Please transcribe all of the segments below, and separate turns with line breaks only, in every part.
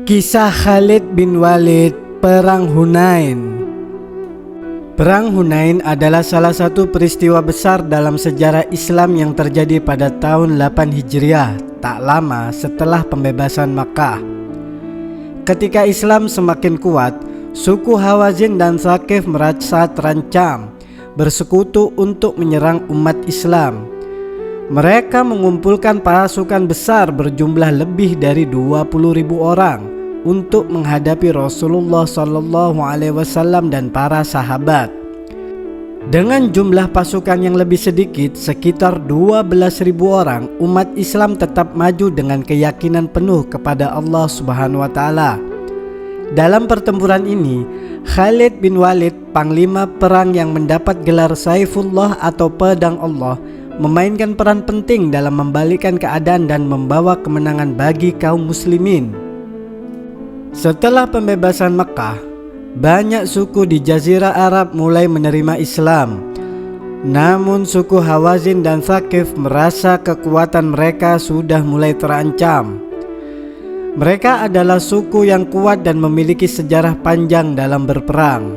Kisah Khalid bin Walid Perang Hunain. Perang Hunain adalah salah satu peristiwa besar dalam sejarah Islam yang terjadi pada tahun 8 Hijriah, tak lama setelah pembebasan Makkah. Ketika Islam semakin kuat, suku Hawazin dan Thaqif merasa terancam, bersekutu untuk menyerang umat Islam. Mereka mengumpulkan pasukan besar berjumlah lebih dari 20.000 orang untuk menghadapi Rasulullah SAW dan para sahabat. Dengan jumlah pasukan yang lebih sedikit, sekitar 12.000 orang, umat Islam tetap maju dengan keyakinan penuh kepada Allah Subhanahu wa Ta'ala. Dalam pertempuran ini, Khalid bin Walid, panglima perang yang mendapat gelar Saifullah atau pedang Allah, memainkan peran penting dalam membalikkan keadaan dan membawa kemenangan bagi kaum muslimin. Setelah pembebasan Makkah, banyak suku di Jazirah Arab mulai menerima Islam. Namun suku Hawazin dan Thaqif merasa kekuatan mereka sudah mulai terancam. Mereka adalah suku yang kuat dan memiliki sejarah panjang dalam berperang.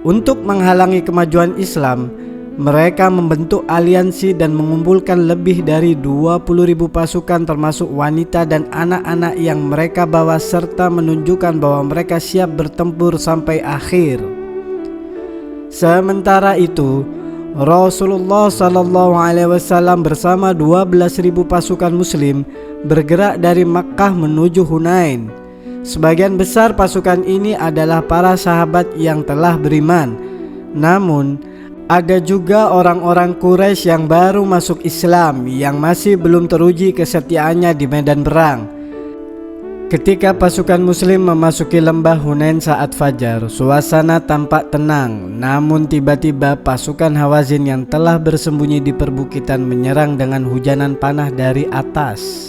Untuk menghalangi kemajuan Islam, mereka membentuk aliansi dan mengumpulkan lebih dari 20.000 pasukan termasuk wanita dan anak-anak yang mereka bawa serta menunjukkan bahwa mereka siap bertempur sampai akhir. Sementara itu, Rasulullah SAW bersama 12.000 pasukan muslim bergerak dari Makkah menuju Hunain. Sebagian besar pasukan ini adalah para sahabat yang telah beriman. Namun ada juga orang-orang Quraisy yang baru masuk Islam yang masih belum teruji kesetiaannya di medan perang. Ketika pasukan muslim memasuki lembah Hunain saat fajar, suasana tampak tenang. Namun tiba-tiba pasukan Hawazin yang telah bersembunyi di perbukitan menyerang dengan hujanan panah dari atas.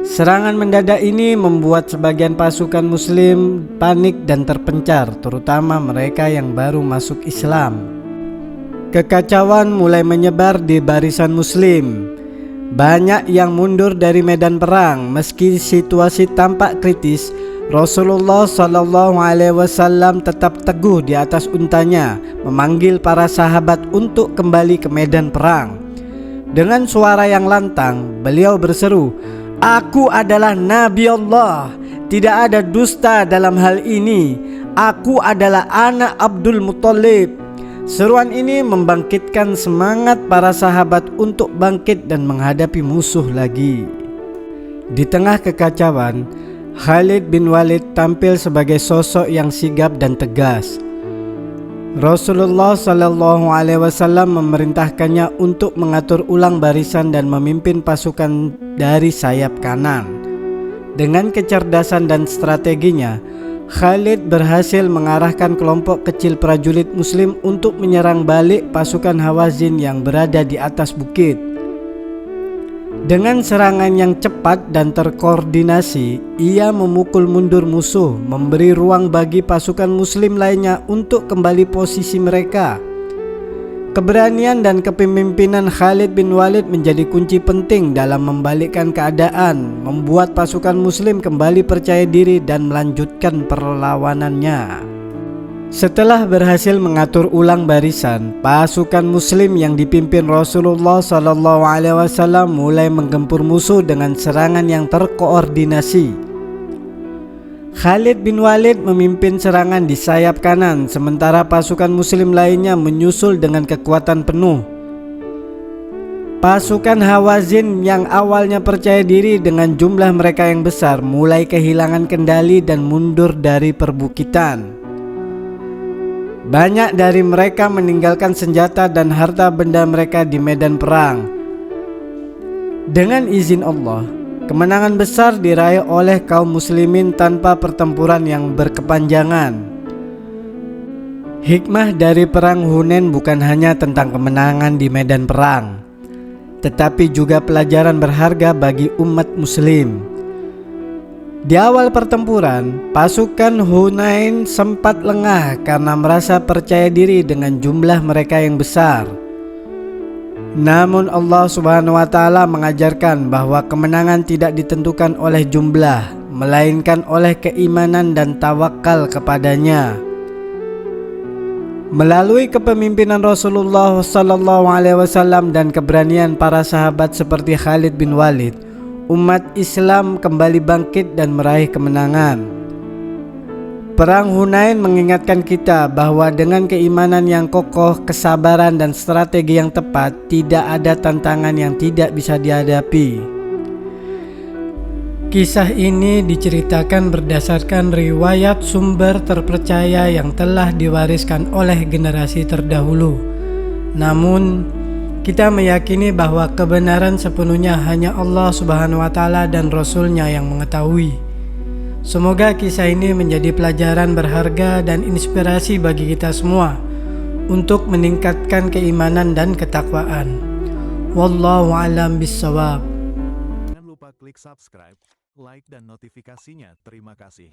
Serangan mendadak ini membuat sebagian pasukan muslim panik dan terpencar, terutama mereka yang baru masuk Islam. Kekacauan mulai menyebar di barisan muslim. Banyak yang mundur dari medan perang. Meski situasi tampak kritis, Rasulullah SAW tetap teguh di atas untanya, memanggil para sahabat untuk kembali ke medan perang. Dengan suara yang lantang, beliau berseru, "Aku adalah Nabi Allah, tidak ada dusta dalam hal ini. Aku adalah anak Abdul Muthalib." Seruan ini membangkitkan semangat para sahabat untuk bangkit dan menghadapi musuh lagi. Di tengah kekacauan, Khalid bin Walid tampil sebagai sosok yang sigap dan tegas. Rasulullah SAW memerintahkannya untuk mengatur ulang barisan dan memimpin pasukan dari sayap kanan. Dengan kecerdasan dan strateginya, Khalid berhasil mengarahkan kelompok kecil prajurit muslim untuk menyerang balik pasukan Hawazin yang berada di atas bukit. Dengan serangan yang cepat dan terkoordinasi, ia memukul mundur musuh, memberi ruang bagi pasukan muslim lainnya untuk kembali posisi mereka. Keberanian dan kepemimpinan Khalid bin Walid menjadi kunci penting dalam membalikkan keadaan, membuat pasukan muslim kembali percaya diri dan melanjutkan perlawanannya. Setelah berhasil mengatur ulang barisan, pasukan muslim yang dipimpin Rasulullah SAW mulai menggempur musuh dengan serangan yang terkoordinasi. Khalid bin Walid memimpin serangan di sayap kanan, sementara pasukan muslim lainnya menyusul dengan kekuatan penuh. Pasukan Hawazin yang awalnya percaya diri dengan jumlah mereka yang besar mulai kehilangan kendali dan mundur dari perbukitan. Banyak dari mereka meninggalkan senjata dan harta benda mereka di medan perang. Dengan izin Allah, kemenangan besar diraih oleh kaum muslimin tanpa pertempuran yang berkepanjangan. Hikmah dari perang Hunain bukan hanya tentang kemenangan di medan perang, tetapi juga pelajaran berharga bagi umat muslim. Di awal pertempuran, pasukan Hunain sempat lengah karena merasa percaya diri dengan jumlah mereka yang besar. Namun Allah Subhanahu wa taala mengajarkan bahwa kemenangan tidak ditentukan oleh jumlah, melainkan oleh keimanan dan tawakal kepadanya. Melalui kepemimpinan Rasulullah sallallahu alaihi wasallam dan keberanian para sahabat seperti Khalid bin Walid, umat Islam kembali bangkit dan meraih kemenangan. Perang Hunain mengingatkan kita bahwa dengan keimanan yang kokoh, kesabaran dan strategi yang tepat, tidak ada tantangan yang tidak bisa dihadapi. Kisah ini diceritakan berdasarkan riwayat sumber terpercaya yang telah diwariskan oleh generasi terdahulu. Namun, kita meyakini bahwa kebenaran sepenuhnya hanya Allah Subhanahu wa taala dan Rasul-Nya yang mengetahui. Semoga kisah ini menjadi pelajaran berharga dan inspirasi bagi kita semua untuk meningkatkan keimanan dan ketakwaan. Wallahu a'lam bishawab.
Jangan lupa klik subscribe, like dan notifikasinya. Terima kasih.